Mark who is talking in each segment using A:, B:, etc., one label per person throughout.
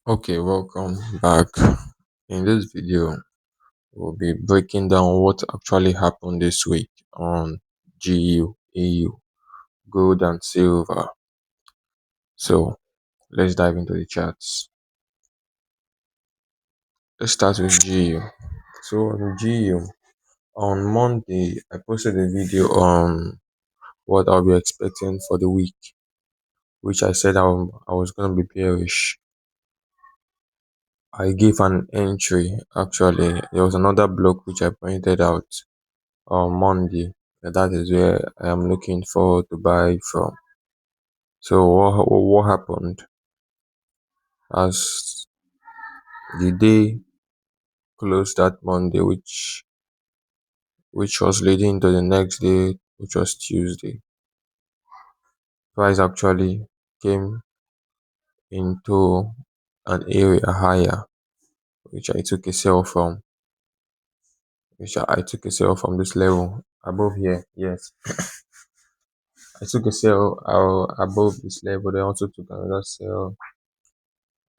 A: Okay, welcome back. In this video, we'll be breaking down what actually happened this week on GU, EU, gold and silver. So let's dive into the charts. Let's start with GU. So on GU, on Monday, I posted a video on what I'll be expecting for the week, which I said I was going to be bearish. I gave an entry. Actually, there was another block which I pointed out on Monday. That is where I am looking forward to buy from. So what happened as the day closed that Monday, which was leading to the next day, which was Tuesday. Price actually came into an area higher, which I took a sell from, this level above here. Yes, I took a sell above this level. Then also took another sell,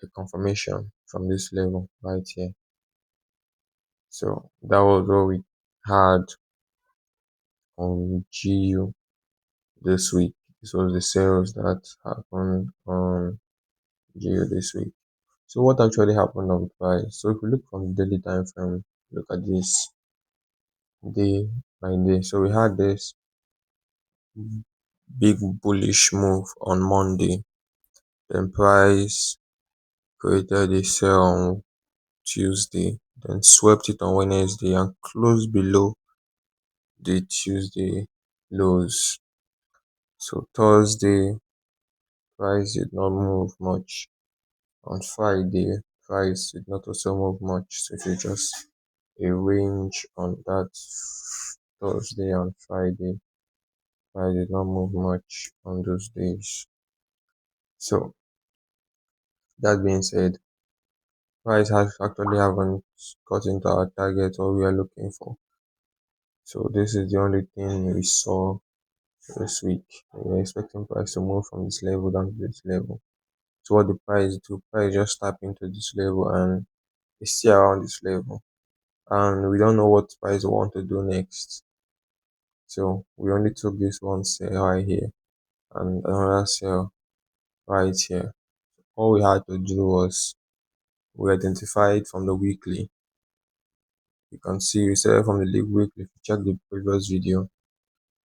A: a confirmation from this level right here. So that was what we had on GU this week. This was the sales that happened on GU this week. So what actually happened on price? So if we look from the daily time frame, look at this day by day. So we had this big bullish move on Monday. Then price created a sell on Tuesday, then swept it on Wednesday and closed below the Tuesday lows. So Thursday, price did not move much. On Friday, price did not also move much. So if you just a range on that Thursday and Friday, price did not move much on those days. So that being said, price has actually haven't got into our target or we are looking for. So this is the only thing we saw this week. We were expecting price to move from this level down to this level. So what the price do? Price just tap into this level and it's still around this level. And we don't know what price we want to do next. So we only took this one sell right here and another sell right here. All we had to do was we identified from the weekly. You can see we started from the weekly. If you check the previous video,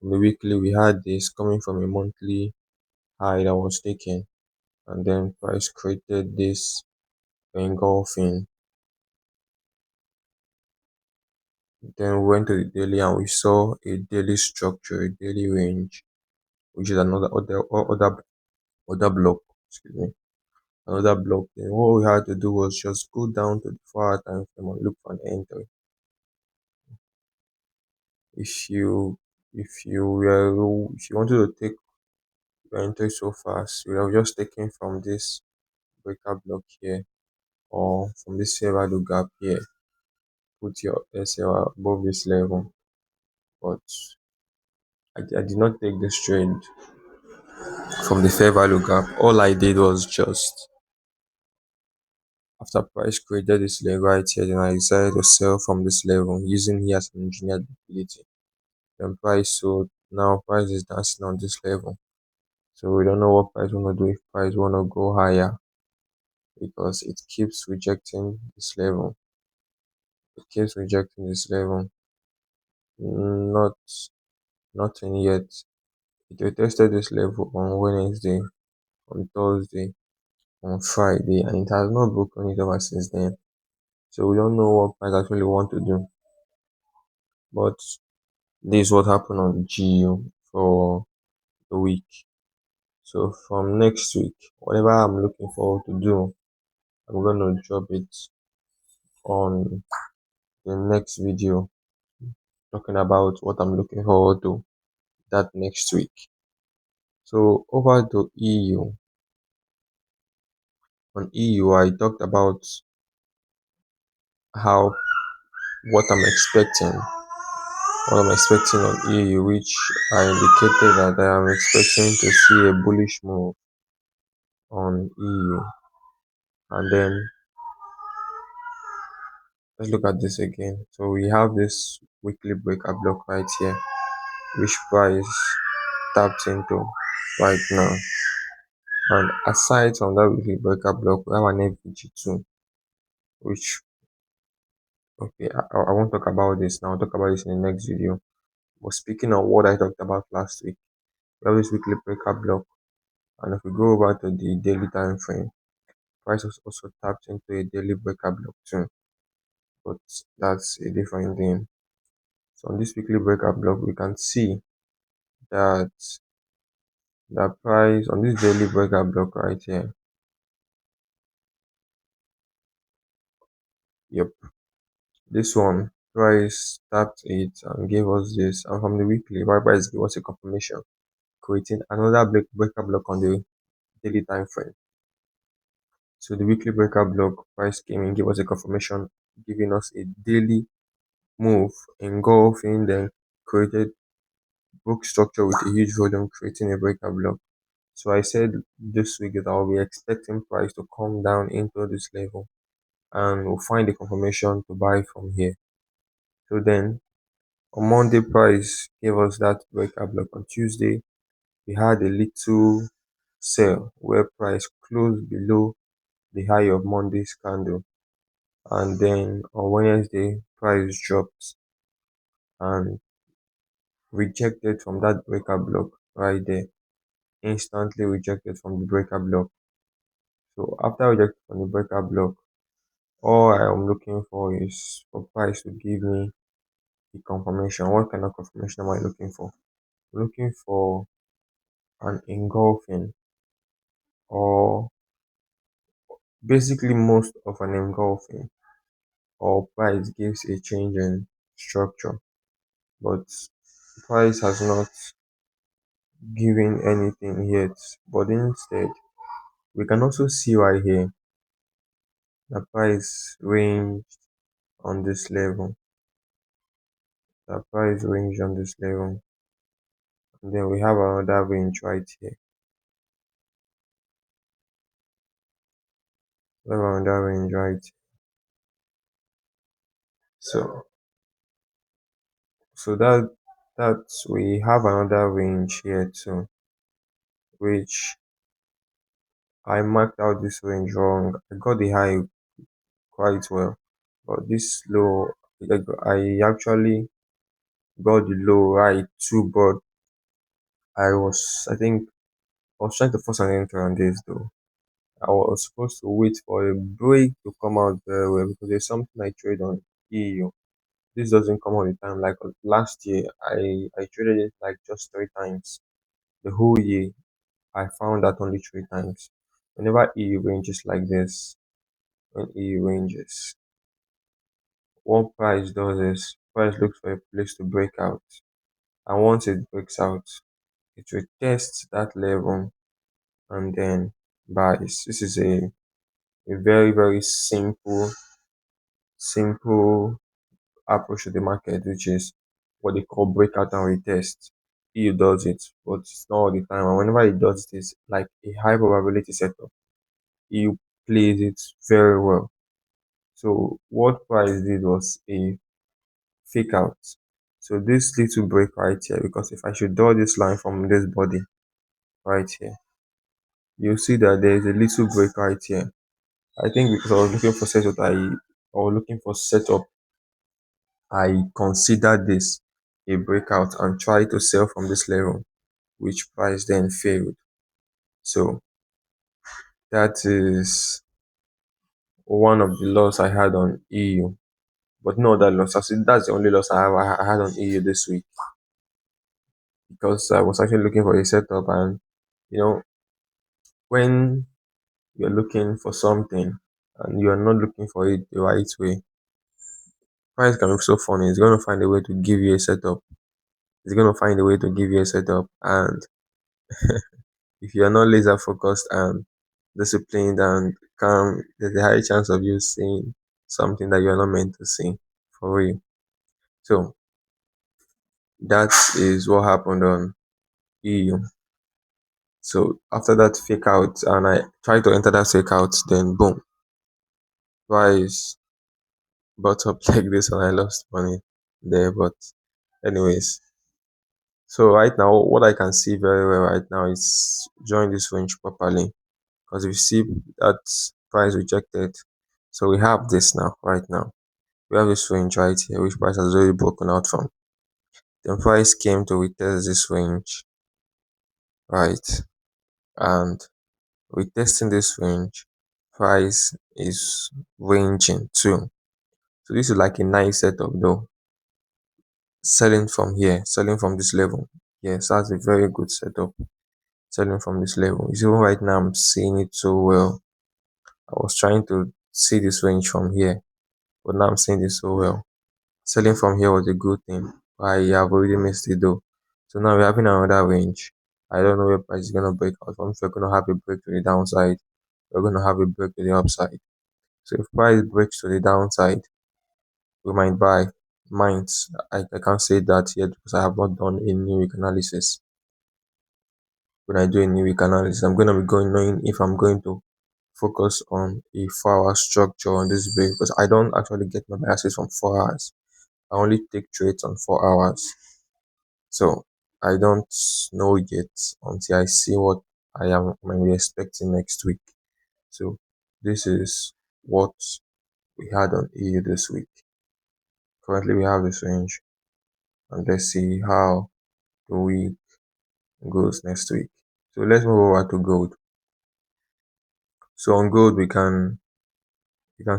A: from the weekly we had this coming from a monthly high that was taken, and then price created this engulfing. Then we went to the daily and we saw a daily structure, a daily range, which is other block. Excuse me, another block. Then what we had to do was just go down to the 4-hour time frame and look for an entry. If you wanted to take your entry so fast, you would have just taken from this breaker block here or from this fair value gap here. Put your SL above this level, but I did not take this trade from the fair value gap. All I did was just after price created this level right here, then I decided to sell from this level using here as an engineered liquidity. Then price sold. Now price is dancing on this level. So we don't know what price wanna do, if price wanna go higher, because it keeps rejecting this level. It keeps rejecting this level. Not nothing yet. It tested this level on Wednesday, on Thursday, on Friday, and it has not broken it ever since then. So we don't know what price actually want to do. But this is what happened on GU for the week. So from next week, whatever I'm looking forward to do, I'm gonna drop it on the next video, talking about what I'm looking forward to that next week. So over to EU. On EU, I talked about how what I'm expecting on EU, which I indicated that I am expecting to see a bullish move on EU, And then let's look at this again. So we have this weekly breaker block right here, which price tapped into right now. And aside from that weekly breaker block, we have an FVG2, which, okay, I won't talk about this now. I'll talk about this in the next video. But speaking of what I talked about last week, we have this weekly breaker block. And if we go over to the daily time frame, price was also tapped into a daily breaker block too. But that's a different thing. So on this weekly breaker block, we can see that the price on this daily breaker block right here. Yep, this one price tapped it and gave us this, and from the weekly, price gave us a confirmation, creating another breaker block on the daily time frame. So the weekly breaker block price came in, gave us a confirmation, giving us a daily move engulfing, then created book structure with a huge volume, creating a breaker block. So I said this week that I'll be expecting price to come down into this level, and we'll find the confirmation to buy from here. So then on Monday, price gave us that breaker block. On Tuesday, we had a little sell where price closed below the high of Monday's candle. And then on Wednesday, price dropped and rejected from that breaker block right there. Instantly rejected from the breaker block. So after rejecting from the breaker block, all I am looking for is for price to give me the confirmation. What kind of confirmation am I looking for? I'm looking for an engulfing, or basically most of an engulfing, or price gives a change in structure, but price has not given anything yet. But instead, we can also see right here the price range on this level, the price range on this level, and then we have another range right here. We have another range right here. So that we have another range here too, which I marked out this range wrong. I got the high quite well, but this low, I actually got the low right too, but I think I was trying to force an entry on this though. I was supposed to wait for a break to come out very well, because there's something I trade on EU. This doesn't come all the time. Like last year, I traded it like just 3 times. The whole year, I found that only 3 times. Whenever EU ranges like this, when EU ranges, what price does is price looks for a place to break out. And once it breaks out, it will test that level and then buys. This is a very, very simple approach to the market, which is what they call breakout and retest. EU does it, but it's not all the time. And whenever it does this, like a high probability setup, EU plays it very well. So what price did was a fake out. So this little break right here, because if I should draw this line from this body right here, you'll see that there is a little break right here. I think because I was looking for setup, I was looking for setup, I considered this a breakout and tried to sell from this level, which price then failed. So that is one of the loss I had on EU. But no other loss. I said that's the only loss I had on EU this week, because I was actually looking for a setup, and you know, when you're looking for something and you are not looking for it the right way, price can be so funny. It's gonna find a way to give you a setup. It's gonna find a way to give you a setup, and if you are not laser focused and disciplined and calm, there's a high chance of you seeing something that you are not meant to see for real. So that is what happened on EU. So after that fake out, and I tried to enter that fake out, then boom, price brought up like this and I lost money there. But anyways, so right now what I can see very well right now is join this range properly. Because if you see that price rejected, so we have this now right now. We have this range right here which price has already broken out from. Then price came to retest this range, right? And retesting this range, price is ranging too. So this is like a nice setup though. Selling from here, selling from this level. Yes, that's a very good setup. Selling from this level. You see, right now I'm seeing it so well. I was trying to see this range from here, but now I'm seeing this so well. Selling from here was a good thing. I have already missed it though. So now we're having another range. I don't know where price is gonna break out from. If we're gonna have a break to the downside, we're gonna have a break to the upside. So if price breaks to the downside, we might buy. Might. I can't say that yet because I have not done a new week analysis. When I do a new week analysis, I'm gonna be going knowing if I'm going to focus on a 4 hour structure on this break because I don't actually get my biases from 4 hours. I only take trades on 4 hours. So I don't know yet until I see what I am maybe expecting next week. So this is what we had on EU this week. Currently we have this range and let's see how the week goes next week. So let's move over to gold. So on gold you can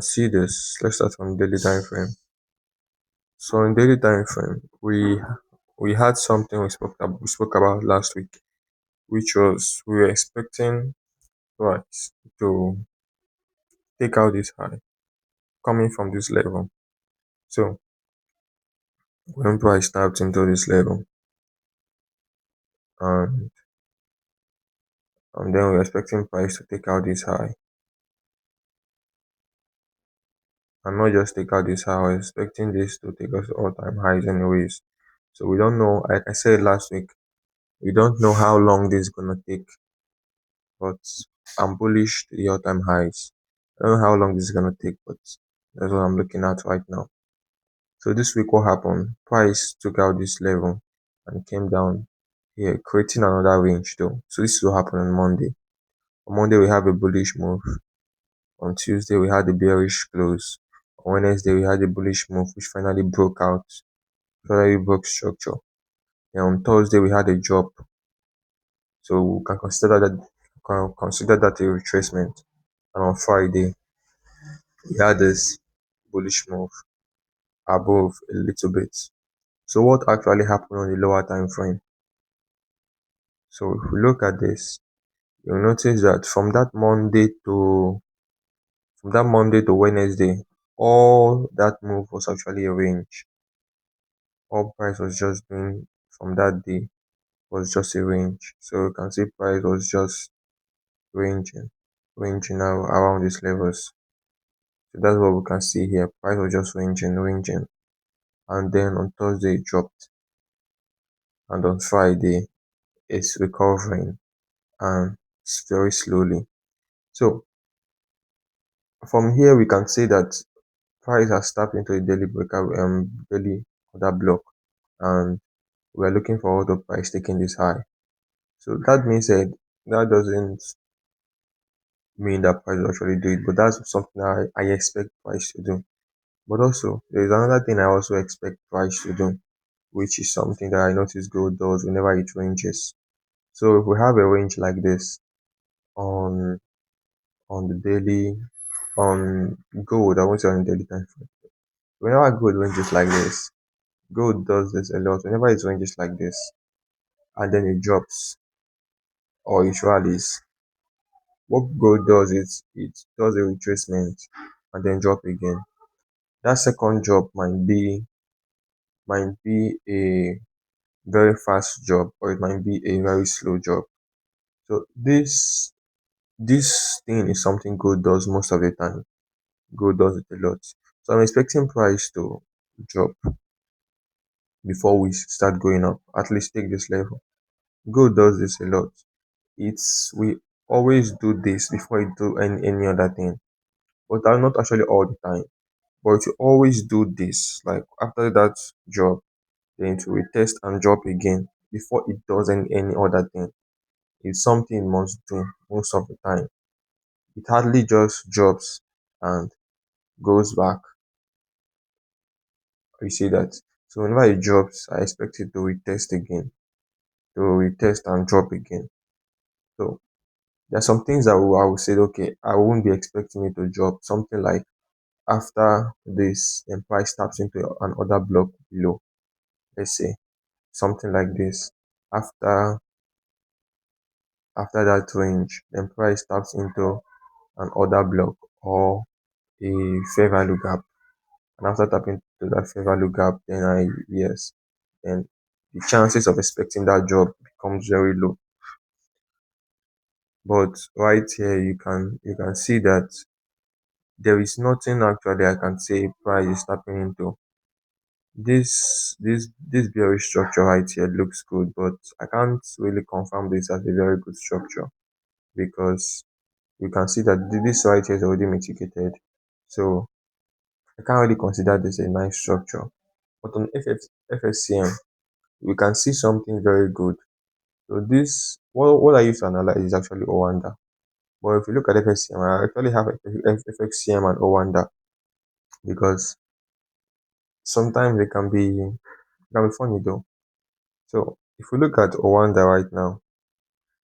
A: see this. Let's start from daily time frame. So in daily time frame, we had something we spoke about last week, which was we were expecting price to take out this high coming from this level. So when price tapped into this level and then we're expecting price to take out this high and not just take out this high, we're expecting this to take us to all-time highs anyways. So we don't know, like I said last week, we don't know how long this is gonna take, but I'm bullish to the all-time highs. I don't know how long this is gonna take, but that's what I'm looking at right now. So this week what happened? Price took out this level and came down here, creating another range though. So this is what happened on Monday. On Monday we have a bullish move. On Tuesday we had a bearish close. On Wednesday we had a bullish move which finally broke structure. And on Thursday we had a drop. So we can consider that a retracement. And on Friday we had this bullish move above a little bit. So what actually happened on the lower time frame? So if we look at this, you'll notice that from that Monday to Wednesday, all that move was actually a range. All price was just doing from that day was just a range. So you can see price was just ranging, ranging around these levels. So that's what we can see here. Price was just ranging, and then on Thursday it dropped, and on Friday it's recovering and it's very slowly. So from here we can say that price has tapped into a daily order block, and we are looking forward to price taking this high. So that being said, that doesn't mean that price will actually do it, but that's something I expect price to do. But also there is another thing I also expect price to do, which is something that I notice gold does whenever it ranges. So if we have a range like this on on the daily on gold, I won't say on the daily time frame. Whenever gold ranges like this, gold does this a lot. Whenever it ranges like this and then it drops or it rallies, what gold does is it does a retracement and then drop again. That second drop might be a very fast drop or it might be a very slow drop. So this thing is something gold does most of the time. Gold does it a lot. So I'm expecting price to drop before we start going up. At least take this level. Gold does this a lot. We always do this before we do any other thing. but are not actually all the time. But if you always do this, like after that job, then to retest and drop again before it does any other thing. It's something it must do most of the time. It hardly just drops and goes back. You see that? So whenever it drops, I expect it to retest again, to retest and drop again. So there are some things that I will say, okay, I won't be expecting it to drop. Something like after this, then price taps into another block below. Let's say something like this. After that range, then price taps into an order block or a fair value gap. And after tapping to that fair value gap, then then the chances of expecting that drop becomes very low. But right here, you can see that there is nothing actually I can say price is tapping into. This bearish structure right here looks good, but I can't really confirm this as a very good structure because you can see that this right here is already mitigated. So I can't really consider this a nice structure. But on FSCM, we can see something very good. So this, what I use to analyze is actually Owanda. But if you look at FSCM, I actually have FXCM and Owanda because sometimes they can be funny though. So if we look at Owanda right now,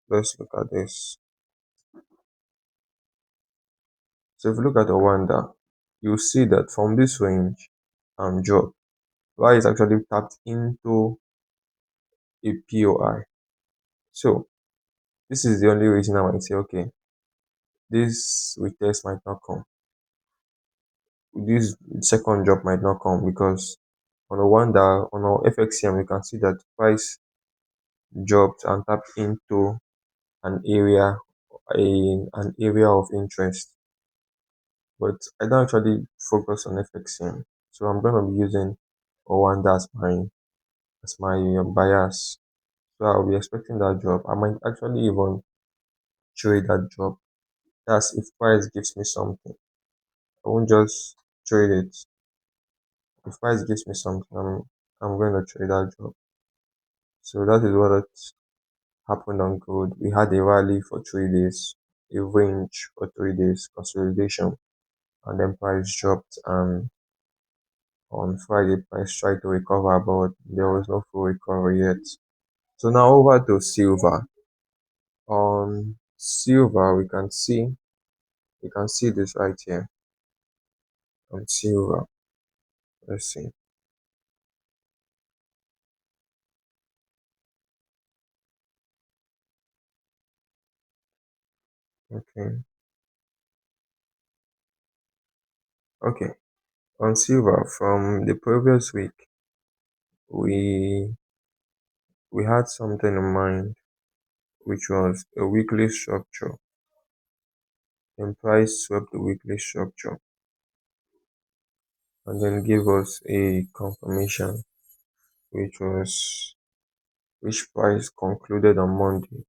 A: let's look at this. So if you look at Owanda, you see that from this range and drop, why is actually tapped into a POI. So this is the only reason I might say, okay, this retest might not come. This second drop might not come because on our FXCM, you can see that price dropped and tapped into an area, an area of interest. But I don't actually focus on FXCM, so I'm gonna be using Owanda as my bias. So I'll be expecting that drop. I might actually even trade that drop. That's if price gives me something. I won't just trade it. If price gives me something, I'm going to trade that drop. So that is what happened on gold. We had a rally for 3 days, a range for 3 days, consolidation, and then price dropped. And on Friday, price tried to recover, but there was no full recovery yet. So now over to silver. On silver, we can see this right here on silver. Let's see. Okay. Okay. On silver, from the previous week, we we had something in mind, which was a weekly structure. Then price swept the weekly structure and then gave us a confirmation, which price concluded on Monday.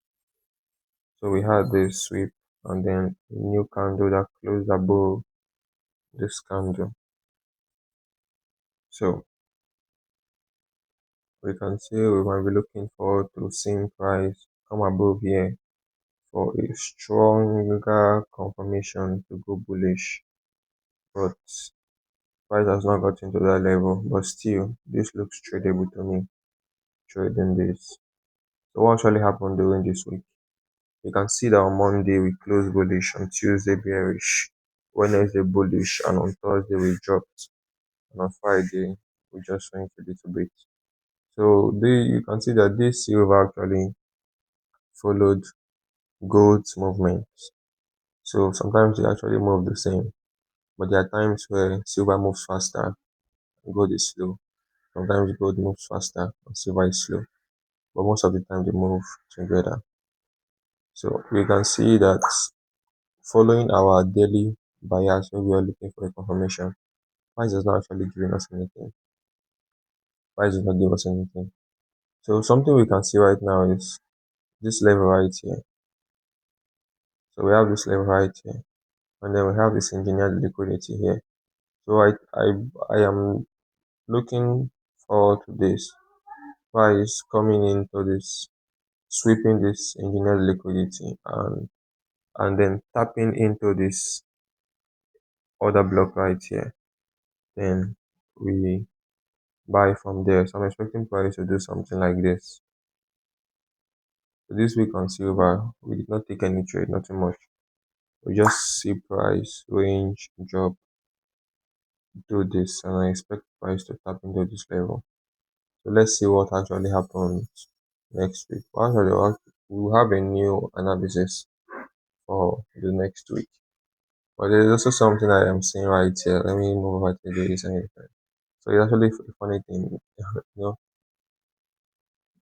A: So we had this sweep and then a new candle that closed above this candle. So we can see we might be looking forward to seeing price come above here for a stronger confirmation to go bullish. But price has not gotten to that level. But still, this looks tradable to me, trading this. So what actually happened during this week? You can see that on Monday we closed bullish, on Tuesday bearish, Wednesday bullish, and on Thursday we dropped. And on Friday we just went a little bit. So you can see that this silver actually followed gold's movement. So sometimes they actually move the same. But there are times where silver moves faster and gold is slow. Sometimes gold moves faster and silver is slow. But most of the time they move together. So we can see that following our daily bias when we are looking for a confirmation, price is not actually giving us anything. Price does not give us anything. So something we can see right now is this level right here. So we have this level right here. and then we have this engineered liquidity here. So I am looking forward to this price coming into this, sweeping this engineered liquidity, and then tapping into this other block right here. Then we buy from there. So I'm expecting price to do something like this. So this week on silver, we did not take any trade, nothing much. We just see price range drop, do this, and I expect price to tap into this level. So let's see what actually happens next week. Well, actually, we'll have a new analysis for the next week. But there's also something I am seeing right here. Let me move over to this and everything. So it's actually a funny thing,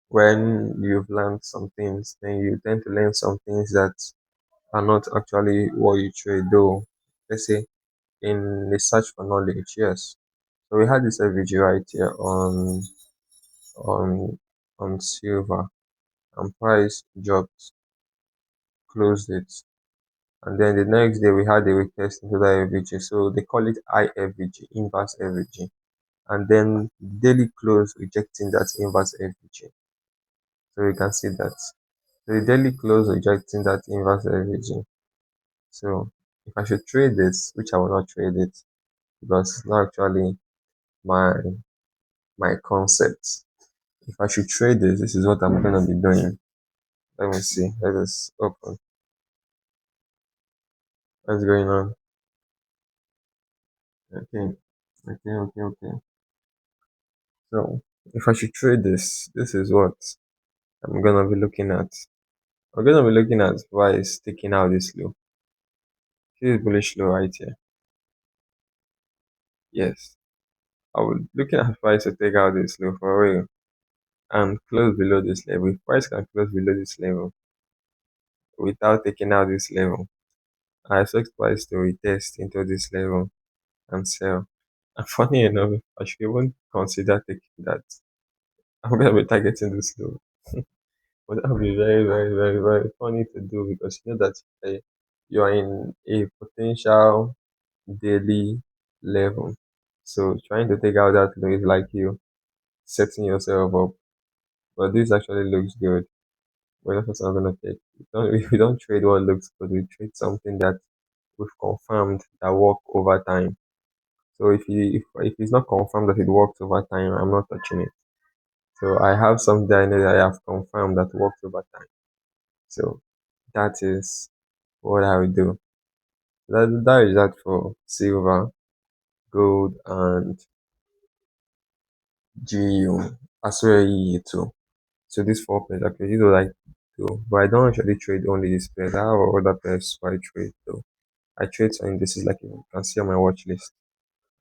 A: when you've learned some things, then you tend to learn some things that are not actually what you trade, though. Let's say in the search for knowledge, yes. So we had this FVG right here on on silver, and price dropped, closed it. And then the next day we had a retest into that FVG. So they call it IFVG, inverse FVG. And then daily close rejecting that inverse FVG. So you can see that. So the daily close rejecting that inverse FVG. So if I should trade this, which I will not trade it because it's not actually my my concept. If I should trade this, this is what I'm gonna be doing. Let me see. Let us open. What's going on? Okay. Okay. So if I should trade this, this is what I'm gonna be looking at. I'm gonna be looking at price taking out this low. See this bullish low right here. Yes. I would looking at price to take out this low for real and close below this level. If price can close below this level without taking out this level, I expect price to retest into this level and sell. And funny enough, I should even consider taking that. I'm gonna be targeting this low. But that would be very funny to do because you know that you are in a potential daily level. So trying to take out that low is like you setting yourself up. But this actually looks good. But that's what I'm gonna take. We don't trade what looks good. We trade something that we've confirmed that work over time. So if it's not confirmed that it works over time, I'm not touching it. So I have something I know that I have confirmed that works over time. So that is what I will do. That is that for silver, gold, and GU, as well as EU too. So these four pairs, okay, these are like two, but I don't actually trade only these pairs. I have other pairs where I trade though. I trade some. This is like you can see on my watch list.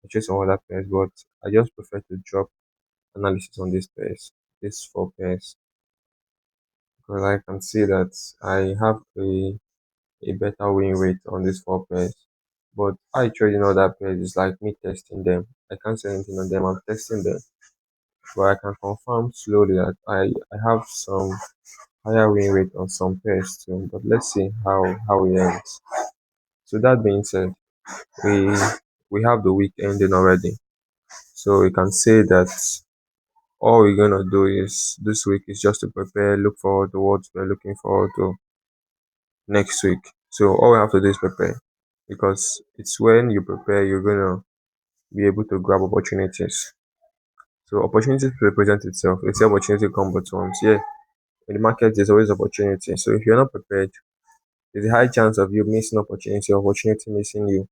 A: I trade some other pairs, but I just prefer to drop analysis on these pairs, these four pairs, because I can see that I have a better win rate on these four pairs. But I trading other pairs is like me testing them. I can't say anything on them. I'm testing them, but I can confirm slowly that I have some higher win rate on some pairs too. But let's see how it ends. So that being said, we we have the week ending already. So we can say that all we're gonna do is this week is just to prepare, look forward to what we're looking forward to next week. So all we have to do is prepare because it's when you prepare you're gonna be able to grab opportunities. So opportunities represent itself. It's the opportunity come but once. Yeah, in the market there's always opportunity. So if you're not prepared, there's a high chance of you missing opportunity missing you.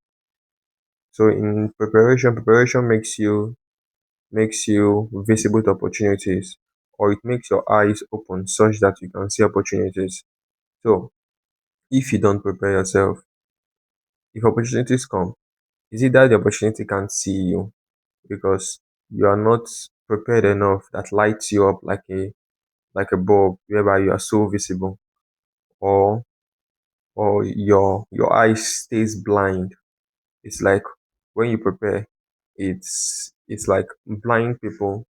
A: So in preparation makes you visible to opportunities, or it makes your eyes open such that you can see opportunities. So if you don't prepare yourself, if opportunities come, is it that the opportunity can't see you because you are not prepared enough that lights you up like a bulb whereby you are so visible, or your eyes stays blind. It's like when you prepare, it's like blind people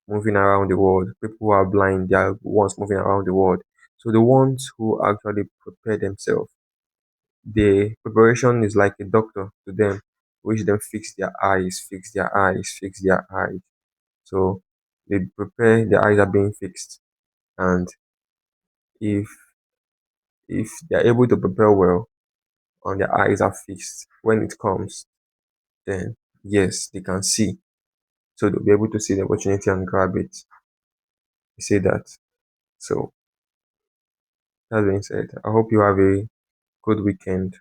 A: moving around the world. People who are blind, they are the ones moving around the world. So the ones who actually prepare themselves, the preparation is like a doctor to them, which them fix their eyes. So they prepare, their eyes are being fixed. And if they're able to prepare well and their eyes are fixed, when it comes, then yes, they can see. So they'll be able to see the opportunity and grab it. You say that. So that being said, I hope you have a good weekend.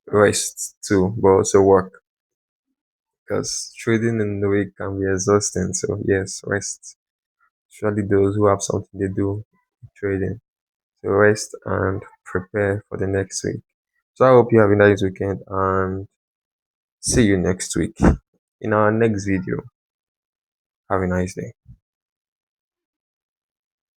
A: Rest too, but also work. Because trading in the week can be exhausting. So yes, rest. Especially those who have something they do trading. So rest and prepare for the next week. So I hope you have a nice weekend and see you next week in our next video. Have a nice day.